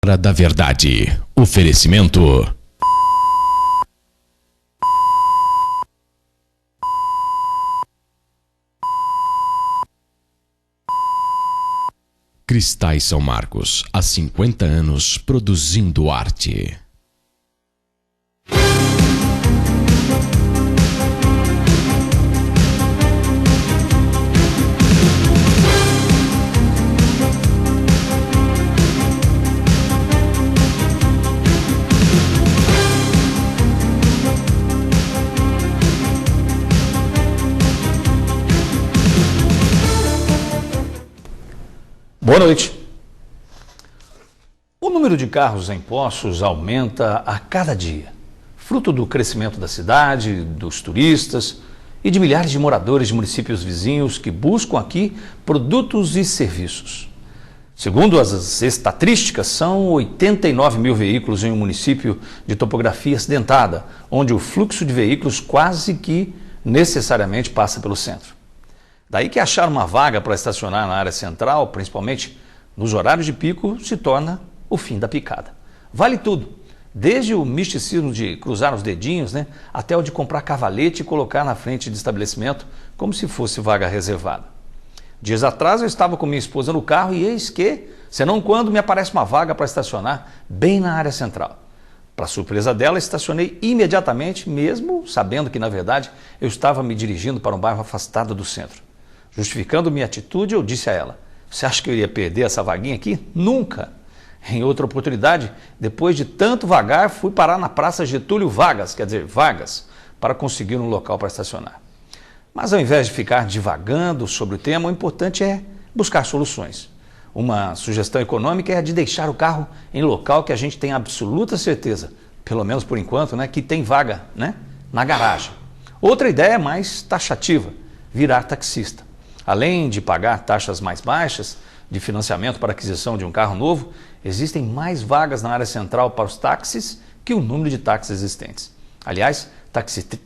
Hora da Verdade. Oferecimento. Cristais São Marcos, há 50 anos produzindo arte. Boa noite. O número de carros em Poços aumenta a cada dia, fruto do crescimento da cidade, dos turistas e de milhares de moradores de municípios vizinhos que buscam aqui produtos e serviços. Segundo as estatísticas, são 89 mil veículos em um município de topografia acidentada, onde o fluxo de veículos quase que necessariamente passa pelo centro. Daí que achar uma vaga para estacionar na área central, principalmente nos horários de pico, se torna o fim da picada. Vale tudo, desde o misticismo de cruzar os dedinhos, até o de comprar cavalete e colocar na frente de estabelecimento como se fosse vaga reservada. Dias atrás eu estava com minha esposa no carro e eis que, senão quando, me aparece uma vaga para estacionar bem na área central. Para surpresa dela, estacionei imediatamente, mesmo sabendo que, na verdade, eu estava me dirigindo para um bairro afastado do centro. Justificando minha atitude, eu disse a ela: você acha que eu iria perder essa vaguinha aqui? Nunca! Em outra oportunidade, depois de tanto vagar, fui parar na Praça Getúlio Vargas, para conseguir um local para estacionar. Mas ao invés de ficar divagando sobre o tema, o importante é buscar soluções. Uma sugestão econômica é a de deixar o carro em local que a gente tem absoluta certeza, pelo menos por enquanto, que tem vaga, na garagem. Outra ideia é mais taxativa: virar taxista. Além de pagar taxas mais baixas de financiamento para aquisição de um carro novo, existem mais vagas na área central para os táxis que o número de táxis existentes. Aliás,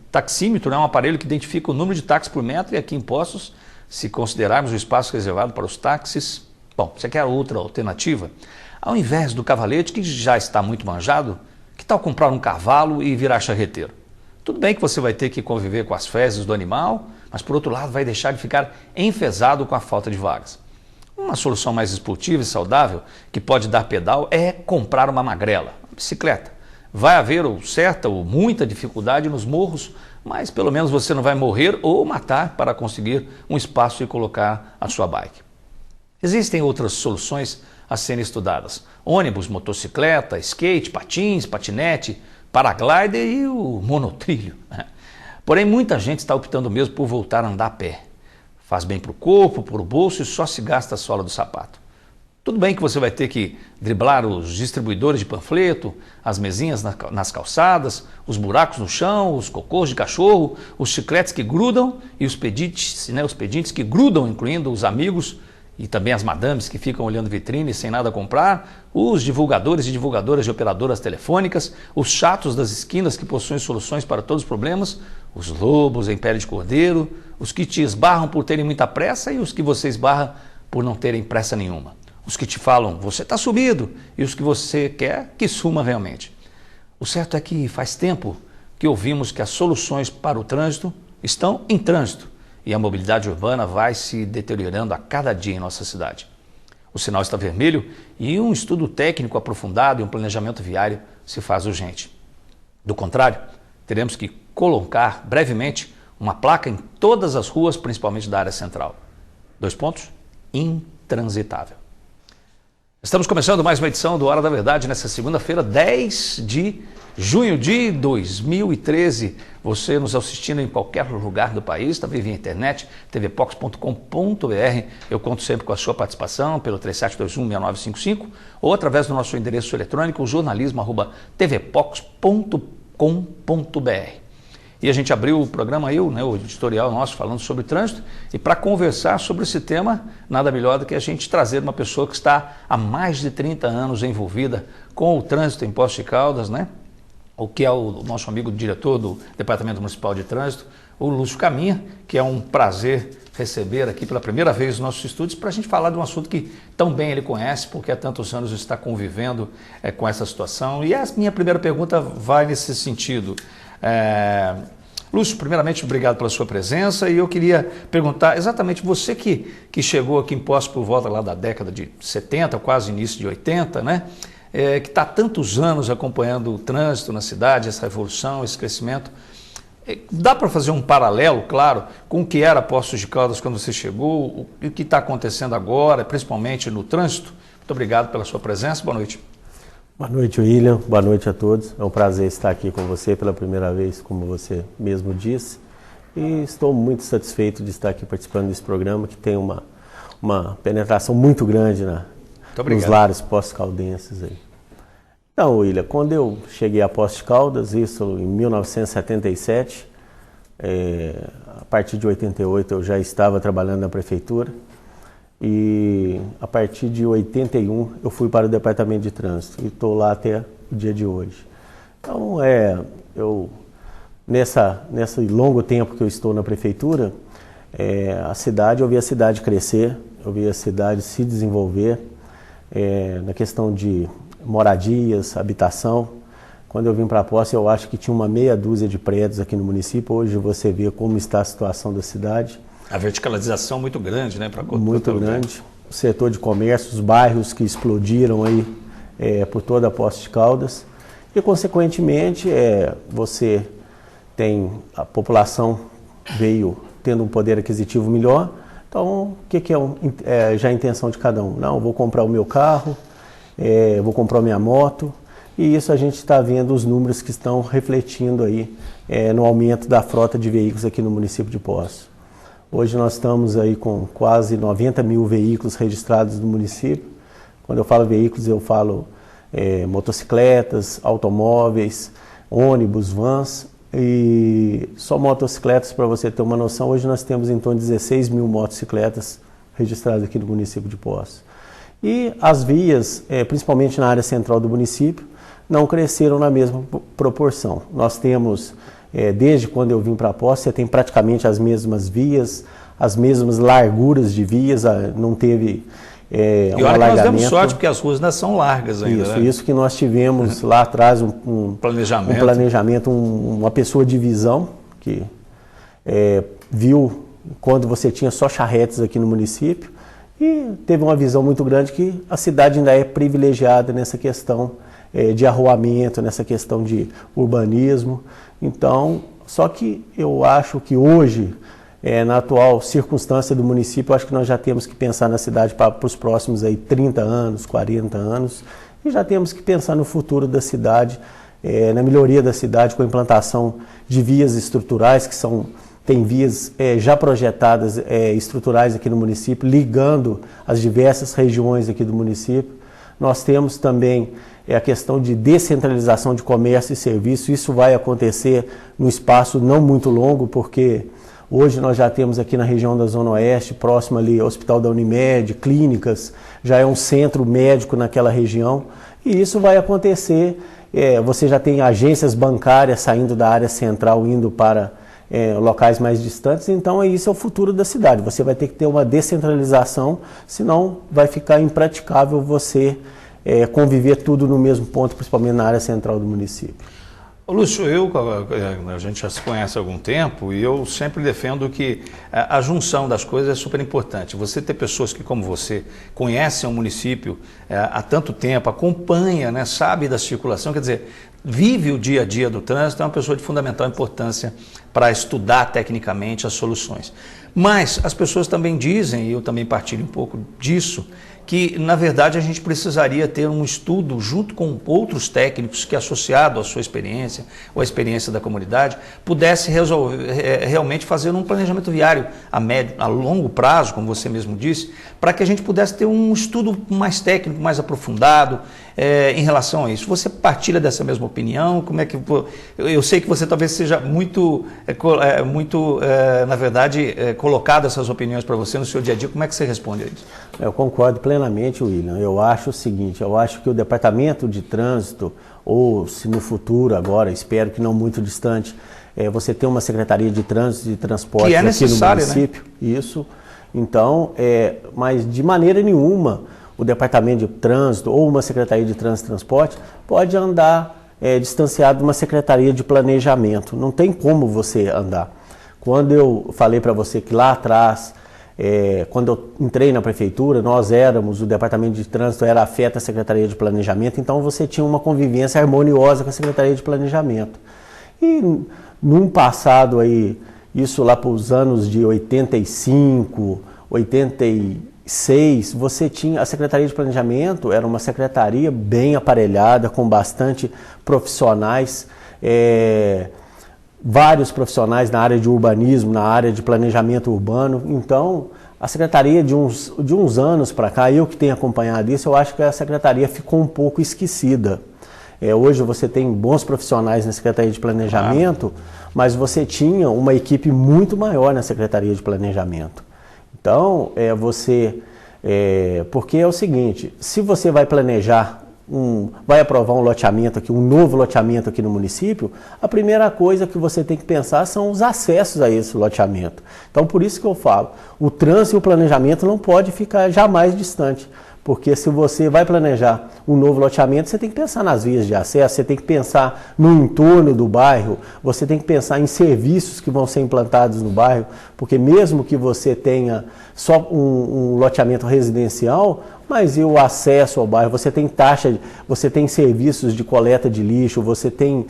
taxímetro é um aparelho que identifica o número de táxis por metro e aqui em Poços, se considerarmos o espaço reservado para os táxis, você quer outra alternativa? Ao invés do cavalete, que já está muito manjado, que tal comprar um cavalo e virar charreteiro? Tudo bem que você vai ter que conviver com as fezes do animal, mas por outro lado vai deixar de ficar enfesado com a falta de vagas. Uma solução mais esportiva e saudável que pode dar pedal é comprar uma magrela, uma bicicleta. Vai haver certa ou muita dificuldade nos morros, mas pelo menos você não vai morrer ou matar para conseguir um espaço e colocar a sua bike. Existem outras soluções a serem estudadas: ônibus, motocicleta, skate, patins, patinete, paraglider e o monotrilho. Porém, muita gente está optando mesmo por voltar a andar a pé. Faz bem para o corpo, para o bolso e só se gasta a sola do sapato. Tudo bem que você vai ter que driblar os distribuidores de panfleto, as mesinhas nas calçadas, os buracos no chão, os cocôs de cachorro, os chicletes que grudam e os pedintes que grudam, incluindo os amigos e também as madames que ficam olhando vitrine sem nada a comprar, os divulgadores e divulgadoras de operadoras telefônicas, os chatos das esquinas que possuem soluções para todos os problemas, os lobos em pele de cordeiro, os que te esbarram por terem muita pressa e os que você esbarra por não terem pressa nenhuma. Os que te falam, você está sumido, e os que você quer que suma realmente. O certo é que faz tempo que ouvimos que as soluções para o trânsito estão em trânsito e a mobilidade urbana vai se deteriorando a cada dia em nossa cidade. O sinal está vermelho e um estudo técnico aprofundado e um planejamento viário se faz urgente. Do contrário, teremos que colocar brevemente uma placa em todas as ruas, principalmente da área central. 2 pontos: intransitável. Estamos começando mais uma edição do Hora da Verdade nessa segunda-feira, 10 de junho de 2013. Você nos assistindo em qualquer lugar do país, também via internet, tvpox.com.br. Eu conto sempre com a sua participação pelo 37216955 ou através do nosso endereço eletrônico jornalismo@tvpox.com.br. E a gente abriu o programa, o editorial nosso, falando sobre trânsito. E para conversar sobre esse tema, nada melhor do que a gente trazer uma pessoa que está há mais de 30 anos envolvida com o trânsito em Poços de Caldas, o que é o nosso amigo diretor do Departamento Municipal de Trânsito, o Lúcio Caminha, que é um prazer receber aqui pela primeira vez os nossos estúdios para a gente falar de um assunto que tão bem ele conhece, porque há tantos anos está convivendo com essa situação. E a minha primeira pergunta vai nesse sentido. Lúcio, primeiramente, obrigado pela sua presença, e eu queria perguntar exatamente, você que chegou aqui em Poços por volta lá da década de 70, quase início de 80, né? Que está há tantos anos acompanhando o trânsito na cidade, essa evolução, esse crescimento. Dá para fazer um paralelo, claro, com o que era Poços de Caldas quando você chegou, o que está acontecendo agora, principalmente no trânsito? Muito obrigado pela sua presença, boa noite. Boa noite, William. Boa noite a todos. É um prazer estar aqui com você pela primeira vez, como você mesmo disse. E estou muito satisfeito de estar aqui participando desse programa, que tem uma penetração muito grande nos lares pós-caldenses aí. Então, William, quando eu cheguei a Poços de Caldas, isso em 1977, a partir de 88 eu já estava trabalhando na prefeitura. E a partir de 81 eu fui para o departamento de trânsito e estou lá até o dia de hoje. Então, nesse longo tempo que eu estou na prefeitura, eu vi a cidade crescer, eu vi a cidade se desenvolver na questão de moradias, habitação. Quando eu vim para Poços, eu acho que tinha uma meia dúzia de prédios aqui no município. Hoje você vê como está a situação da cidade. A verticalização muito grande, né? Muito grande. O setor de comércio, os bairros que explodiram aí por toda a Poços de Caldas. E, consequentemente, você tem a população veio tendo um poder aquisitivo melhor. Então, o que é já a intenção de cada um? Não, vou comprar o meu carro, vou comprar a minha moto. E isso a gente está vendo os números que estão refletindo aí no aumento da frota de veículos aqui no município de Poços. Hoje nós estamos aí com quase 90 mil veículos registrados no município. Quando eu falo veículos, eu falo motocicletas, automóveis, ônibus, vans. E só motocicletas, para você ter uma noção, hoje nós temos em torno de 16 mil motocicletas registradas aqui no município de Poços. E as vias, principalmente na área central do município, não cresceram na mesma proporção. Nós temos... desde quando eu vim para Poços, você tem praticamente as mesmas vias, as mesmas larguras de vias, não teve um alargamento. Nós demos sorte porque as ruas ainda são largas ainda. Isso que nós tivemos lá atrás, um planejamento, uma pessoa de visão que viu quando você tinha só charretes aqui no município e teve uma visão muito grande que a cidade ainda é privilegiada nessa questão de arruamento, nessa questão de urbanismo. Então, só que eu acho que hoje, na atual circunstância do município, eu acho que nós já temos que pensar na cidade para os próximos aí 30 anos, 40 anos, e já temos que pensar no futuro da cidade, na melhoria da cidade com a implantação de vias estruturais, tem vias já projetadas estruturais aqui no município, ligando as diversas regiões aqui do município. Nós temos também a questão de descentralização de comércio e serviço. Isso vai acontecer num espaço não muito longo, porque hoje nós já temos aqui na região da Zona Oeste, próximo ali ao Hospital da Unimed, clínicas, já é um centro médico naquela região, e isso vai acontecer. Você já tem agências bancárias saindo da área central, indo para locais mais distantes, então isso é o futuro da cidade. Você vai ter que ter uma descentralização, senão vai ficar impraticável você conviver tudo no mesmo ponto, principalmente na área central do município. Lúcio, a gente já se conhece há algum tempo e eu sempre defendo que a junção das coisas é super importante. Você ter pessoas que, como você, conhecem o município há tanto tempo, acompanha, né, sabe da circulação, quer dizer, vive o dia a dia do trânsito, é uma pessoa de fundamental importância para estudar tecnicamente as soluções. Mas as pessoas também dizem, e eu também partilho um pouco disso, que, na verdade, a gente precisaria ter um estudo junto com outros técnicos que, associado à sua experiência ou à experiência da comunidade, pudesse realmente fazer um planejamento viário a longo prazo, como você mesmo disse, para que a gente pudesse ter um estudo mais técnico, mais aprofundado em relação a isso. Você partilha dessa mesma opinião? Como é que eu sei que você talvez seja muito na verdade, colocado essas opiniões para você no seu dia a dia. Como é que você responde a isso? Eu concordo plenamente, William. Eu acho o seguinte, eu acho que o Departamento de Trânsito, ou se no futuro agora, espero que não muito distante, você ter uma Secretaria de Trânsito e Transporte que é aqui no município. Né? Isso. Então, mas de maneira nenhuma o Departamento de Trânsito ou uma Secretaria de Trânsito e Transporte pode andar distanciado de uma Secretaria de Planejamento. Não tem como você andar. Quando eu falei para você que lá atrás, quando eu entrei na prefeitura, o Departamento de Trânsito era afeto à Secretaria de Planejamento, então você tinha uma convivência harmoniosa com a Secretaria de Planejamento. E num passado aí, isso lá para os anos de 85, 86, você tinha a Secretaria de Planejamento, era uma secretaria bem aparelhada, com bastante profissionais, vários profissionais na área de urbanismo, na área de planejamento urbano. Então, a secretaria de uns anos para cá, eu que tenho acompanhado isso, eu acho que a secretaria ficou um pouco esquecida. Hoje você tem bons profissionais na Secretaria de Planejamento, mas você tinha uma equipe muito maior na Secretaria de Planejamento. Então, porque é o seguinte, se você vai planejar, vai aprovar um loteamento aqui, um novo loteamento aqui no município, a primeira coisa que você tem que pensar são os acessos a esse loteamento. Então, por isso que eu falo, o trânsito e o planejamento não pode ficar jamais distante. Porque se você vai planejar um novo loteamento, você tem que pensar nas vias de acesso, você tem que pensar no entorno do bairro, você tem que pensar em serviços que vão ser implantados no bairro, porque mesmo que você tenha só um loteamento residencial, mas e o acesso ao bairro? Você tem você tem serviços de coleta de lixo, você tem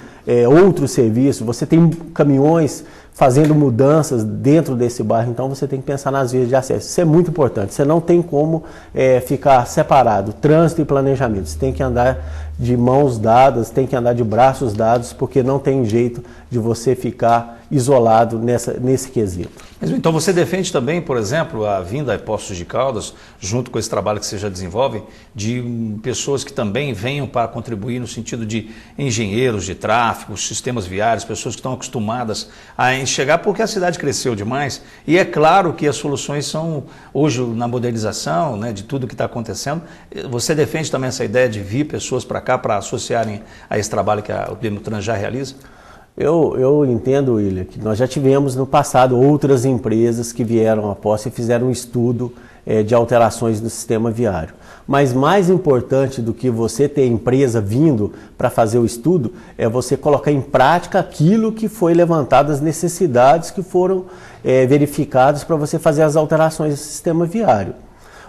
outros serviços, você tem caminhões fazendo mudanças dentro desse bairro, então você tem que pensar nas vias de acesso. Isso é muito importante, você não tem como ficar separado, trânsito e planejamento, você tem que andar de mãos dadas, tem que andar de braços dados, porque não tem jeito de você ficar isolado nesse quesito. Mas, então você defende também, por exemplo, a vinda a Poços de Caldas, junto com esse trabalho que você já desenvolve, de pessoas que também venham para contribuir no sentido de engenheiros de tráfego, sistemas viários, pessoas que estão acostumadas a enxergar, porque a cidade cresceu demais e é claro que as soluções são, hoje na modernização, né, de tudo que está acontecendo, você defende também essa ideia de vir pessoas para cá para associarem a esse trabalho que o Demutran já realiza? Eu entendo, William, que nós já tivemos no passado outras empresas que vieram após e fizeram um estudo de alterações no sistema viário. Mas mais importante do que você ter empresa vindo para fazer o estudo é você colocar em prática aquilo que foi levantado, as necessidades que foram verificadas para você fazer as alterações do sistema viário.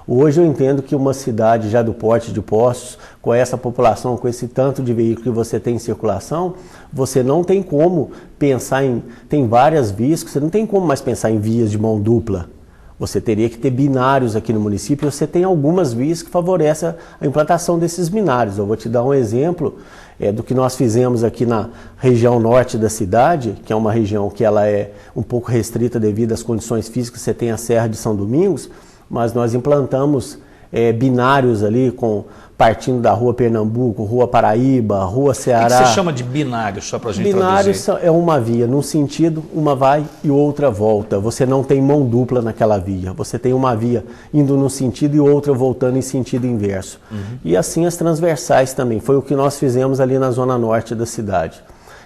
Hoje eu entendo que uma cidade já do porte de Poços, com essa população, com esse tanto de veículo que você tem em circulação, você não tem como pensar tem várias vias, você não tem como mais pensar em vias de mão dupla. Você teria que ter binários aqui no município, e você tem algumas vias que favorecem a implantação desses binários. Eu vou te dar um exemplo do que nós fizemos aqui na região norte da cidade, que é uma região que ela é um pouco restrita devido às condições físicas, você tem a Serra de São Domingos, mas nós implantamos binários ali, partindo da Rua Pernambuco, Rua Paraíba, Rua Ceará. O que você chama de binário, só para a gente binário traduzir? É uma via, num sentido, uma vai e outra volta. Você não tem mão dupla naquela via. Você tem uma via indo num sentido e outra voltando em sentido inverso. E assim as transversais também. Foi o que nós fizemos ali na zona norte da cidade.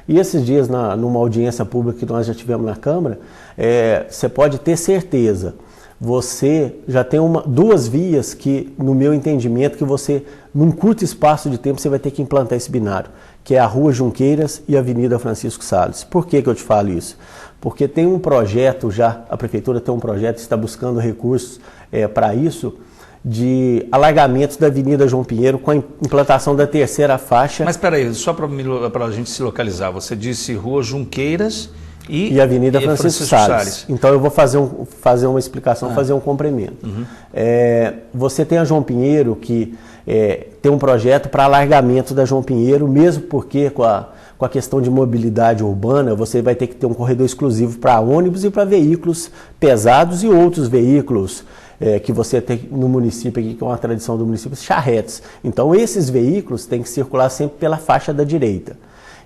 E esses dias, numa audiência pública que nós já tivemos na Câmara, você pode ter certeza, você já tem duas vias que, no meu entendimento, que você, num curto espaço de tempo, você vai ter que implantar esse binário, que é a Rua Junqueiras e a Avenida Francisco Salles. Por que eu te falo isso? Porque tem um projeto a Prefeitura tem um projeto, está buscando recursos para isso, de alargamentos da Avenida João Pinheiro com a implantação da terceira faixa. Mas espera aí, só para a gente se localizar, você disse Rua Junqueiras e Avenida Francisco Salles. Então eu vou fazer uma explicação, fazer um complemento. Você tem a João Pinheiro, que tem um projeto para alargamento da João Pinheiro, mesmo porque com a questão de mobilidade urbana, você vai ter que ter um corredor exclusivo para ônibus e para veículos pesados e outros veículos que você tem no município, aqui, que é uma tradição do município, charretes. Então esses veículos têm que circular sempre pela faixa da direita.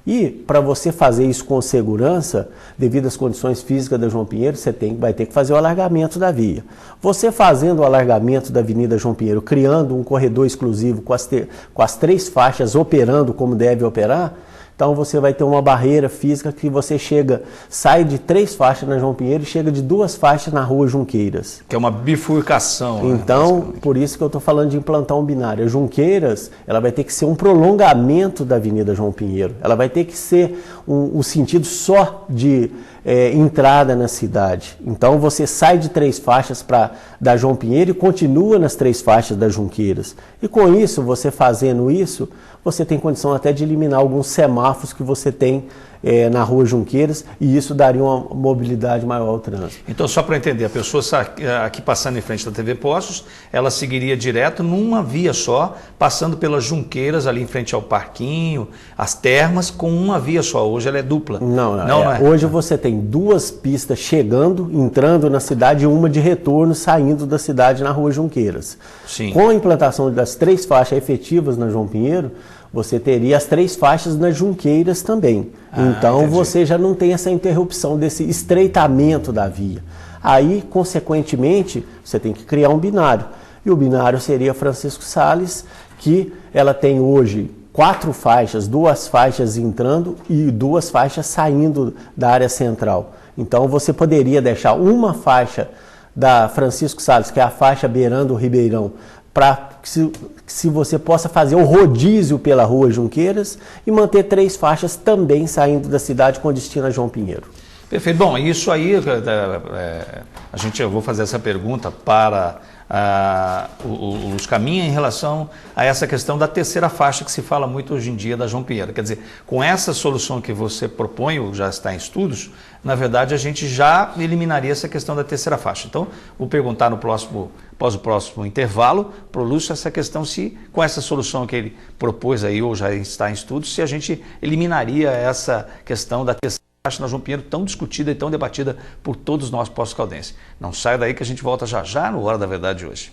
E para você fazer isso com segurança, devido às condições físicas da João Pinheiro, você vai ter que fazer o alargamento da via. Você fazendo o alargamento da Avenida João Pinheiro, criando um corredor exclusivo com as 3 faixas operando como deve operar, Então você vai ter uma barreira física que você sai de 3 faixas na João Pinheiro e chega de 2 faixas na Rua Junqueiras. Que é uma bifurcação. Então, né, por isso que eu estou falando de implantar um binário. A Junqueiras, ela vai ter que ser um prolongamento da Avenida João Pinheiro. Ela vai ter que ser um sentido só de entrada na cidade. Então você sai de 3 faixas da João Pinheiro e continua nas 3 faixas das Junqueiras. E com isso, você fazendo isso, você tem condição até de eliminar alguns semáforos que você tem na Rua Junqueiras, e isso daria uma mobilidade maior ao trânsito. Então, só para entender, a pessoa aqui passando em frente da TV Poços, ela seguiria direto numa via só, passando pelas Junqueiras, ali em frente ao parquinho, as termas, com uma via só. Hoje ela é dupla. Não é. Hoje você tem 2 pistas chegando, entrando na cidade, e uma de retorno saindo da cidade na Rua Junqueiras. Sim. Com a implantação das 3 faixas efetivas na João Pinheiro, você teria as 3 faixas nas Junqueiras também. Então entendi. Você já não tem essa interrupção desse estreitamento da via. Aí, consequentemente, você tem que criar um binário. E o binário seria Francisco Sales, que ela tem hoje 4 faixas, 2 faixas entrando e 2 faixas saindo da área central. Então você poderia deixar uma faixa da Francisco Sales, que é a faixa beirando o Ribeirão, para que se você possa fazer o rodízio pela Rua Junqueiras e manter 3 faixas também saindo da cidade com destino a João Pinheiro. Perfeito. Bom, isso aí, eu vou fazer essa pergunta para os caminhos em relação a essa questão da 3ª faixa que se fala muito hoje em dia da João Pinheiro. Quer dizer, com essa solução que você propõe, ou já está em estudos, na verdade a gente já eliminaria essa questão da 3ª faixa. Então, vou perguntar após o próximo intervalo para o Lúcio essa questão, se com essa solução que ele propôs aí, ou já está em estudos, se a gente eliminaria essa questão da 3ª faixa na João Pinheiro, tão discutida e tão debatida por todos nós pós-caldenses. Não saia daí que a gente volta já no Hora da Verdade de hoje.